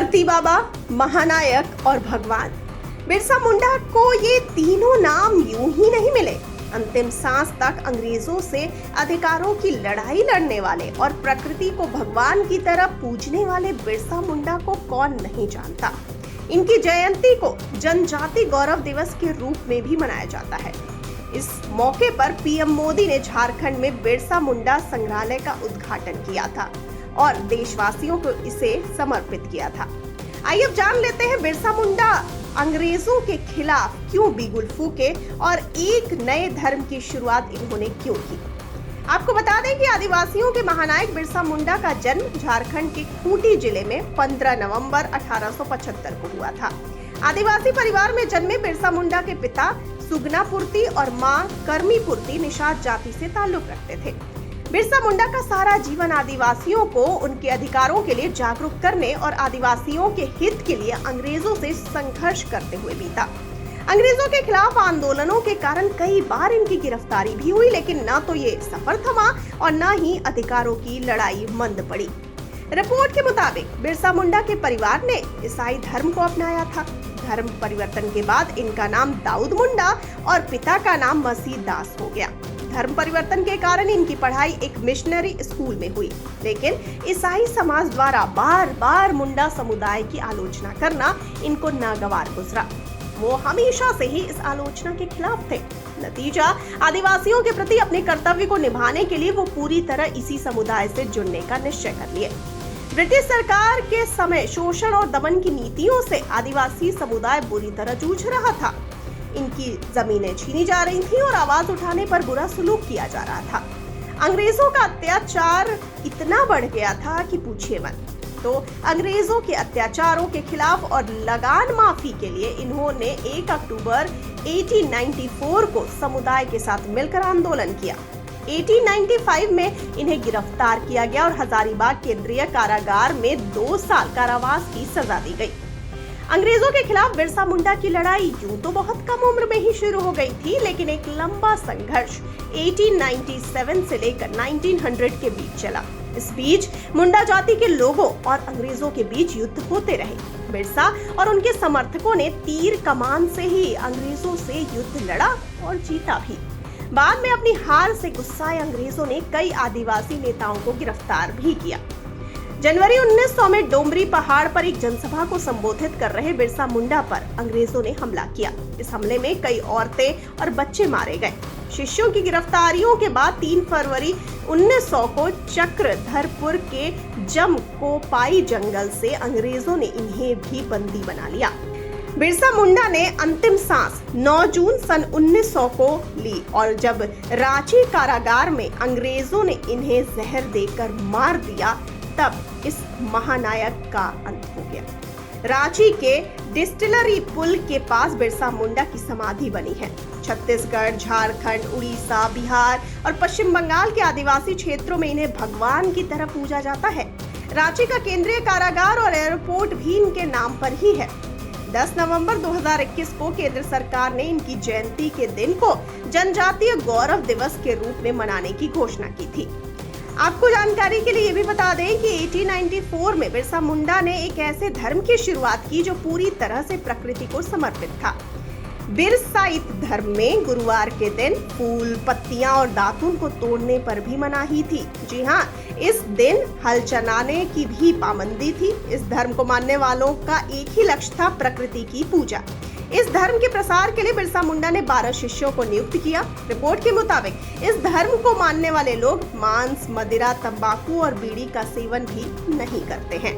धरती बाबा, महानायक और भगवान। बिरसा मुंडा को ये तीनों नाम यूं ही नहीं मिले। अंतिम सांस तक अंग्रेजों से अधिकारों की लड़ाई लड़ने वाले और प्रकृति को भगवान की तरह पूजने वाले बिरसा मुंडा को कौन नहीं जानता। इनकी जयंती को जनजाति गौरव दिवस के रूप में भी मनाया जाता है। इस मौके पर पीएम मोदी ने झारखंड में बिरसा मुंडा संग्रहालय का उद्घाटन किया था और देशवासियों को इसे समर्पित किया था। आइए अब जान लेते हैं बिरसा मुंडा अंग्रेजों के खिलाफ क्यों बिगुल फूके और एक नए धर्म की शुरुआत इन्होंने क्यों की। आपको बता दें कि आदिवासियों के महानायक बिरसा मुंडा का जन्म झारखंड के खूंटी जिले में 15 नवंबर 1875 को हुआ था। आदिवासी परिवार में जन्मे बिरसा मुंडा के पिता सुगनापुर्ती और मां कर्मीपुर्ती निषाद जाति से ताल्लुक रखते थे। बिरसा मुंडा का सारा जीवन आदिवासियों को उनके अधिकारों के लिए जागरूक करने और आदिवासियों के हित के लिए अंग्रेजों से संघर्ष करते हुए बीता। अंग्रेजों के खिलाफ आंदोलनों के कारण कई बार इनकी गिरफ्तारी भी हुई, लेकिन न तो ये सफर थमा और न ही अधिकारों की लड़ाई मंद पड़ी। रिपोर्ट के मुताबिक बिरसा मुंडा के परिवार ने ईसाई धर्म को अपनाया था। धर्म परिवर्तन के बाद इनका नाम दाऊद मुंडा और पिता का नाम मसीह दास हो गया। धर्म परिवर्तन के कारण इनकी पढ़ाई एक मिशनरी स्कूल में हुई, लेकिन ईसाई समाज द्वारा बार बार मुंडा समुदाय की आलोचना करना इनको नागवार गुजरा। वो हमेशा से ही इस आलोचना के खिलाफ थे। नतीजा, आदिवासियों के प्रति अपने कर्तव्य को निभाने के लिए वो पूरी तरह इसी समुदाय से जुड़ने का निश्चय कर लिए। ब्रिटिश सरकार के समय शोषण और दमन की नीतियों से आदिवासी समुदाय बुरी तरह जूझ रहा था। इनकी जमीनें छीनी जा रही थी और आवाज उठाने पर बुरा सलूक किया जा रहा था। अंग्रेजों का अत्याचार इतना बढ़ गया था कि पूछिए मत। तो अंग्रेजों के अत्याचारों के खिलाफ और लगान माफी के लिए इन्होंने 1 अक्टूबर 1894 को समुदाय के साथ मिलकर आंदोलन किया। 1895 में इन्हें गिरफ्तार किया गया और हजारीबाग केंद्रीय कारागार में 2 साल कारावास की सजा दी गई। अंग्रेजों के खिलाफ बिरसा मुंडा की लड़ाई यूं तो बहुत कम उम्र में ही शुरू हो गई थी, लेकिन एक लंबा संघर्ष 1897 से लेकर 1900 के बीच चला। इस बीच मुंडा जाति के लोगों और अंग्रेजों के बीच युद्ध होते रहे। बिरसा और उनके समर्थकों ने तीर कमान से ही अंग्रेजों से युद्ध लड़ा और जीता भी। बाद में अपनी हार से गुस्साए अंग्रेजों ने कई आदिवासी नेताओं को गिरफ्तार भी किया। जनवरी 1900 में डोमरी पहाड़ पर एक जनसभा को संबोधित कर रहे बिरसा मुंडा पर अंग्रेजों ने हमला किया। इस हमले में कई औरतें और बच्चे मारे गए। शिष्यों की गिरफ्तारियों के बाद 3 फरवरी 1900 को चक्रधरपुर के जमकोपाई जंगल से अंग्रेजों ने इन्हें भी बंदी बना लिया। बिरसा मुंडा ने अंतिम सांस 9 जून सन 1900 को ली और जब रांची कारागार में अंग्रेजों ने इन्हें जहर देकर मार दिया, तब इस महानायक का अंत हो गया। रांची के डिस्टिलरी पुल के पास बिरसा मुंडा की समाधि बनी है। छत्तीसगढ़, झारखंड, उड़ीसा, बिहार और पश्चिम बंगाल के आदिवासी क्षेत्रों में इन्हें भगवान की तरह पूजा जाता है। रांची का केंद्रीय कारागार और एयरपोर्ट भी इनके नाम पर ही है। 10 नवंबर 2021 को केंद्र सरकार ने इनकी जयंती के दिन को जनजातीय गौरव दिवस के रूप में मनाने की घोषणा की थी। आपको जानकारी के लिए ये भी बता दें कि 1894 में बिरसा मुंडा ने एक ऐसे धर्म की शुरुआत की जो पूरी तरह से प्रकृति को समर्पित था। बिरसाइत धर्म में गुरुवार के दिन फूल, पत्तियां और दातुन को तोड़ने पर भी मनाही थी। जी हाँ, इस दिन हल चलाने की भी पाबंदी थी। इस धर्म को मानने वालों का एक ही लक्ष्य था, प्रकृति की पूजा। इस धर्म के प्रसार के लिए बिरसा मुंडा ने 12 शिष्यों को नियुक्त किया। रिपोर्ट के मुताबिक इस धर्म को मानने वाले लोग मांस, मदिरा, तंबाकू और बीड़ी का सेवन भी नहीं करते हैं।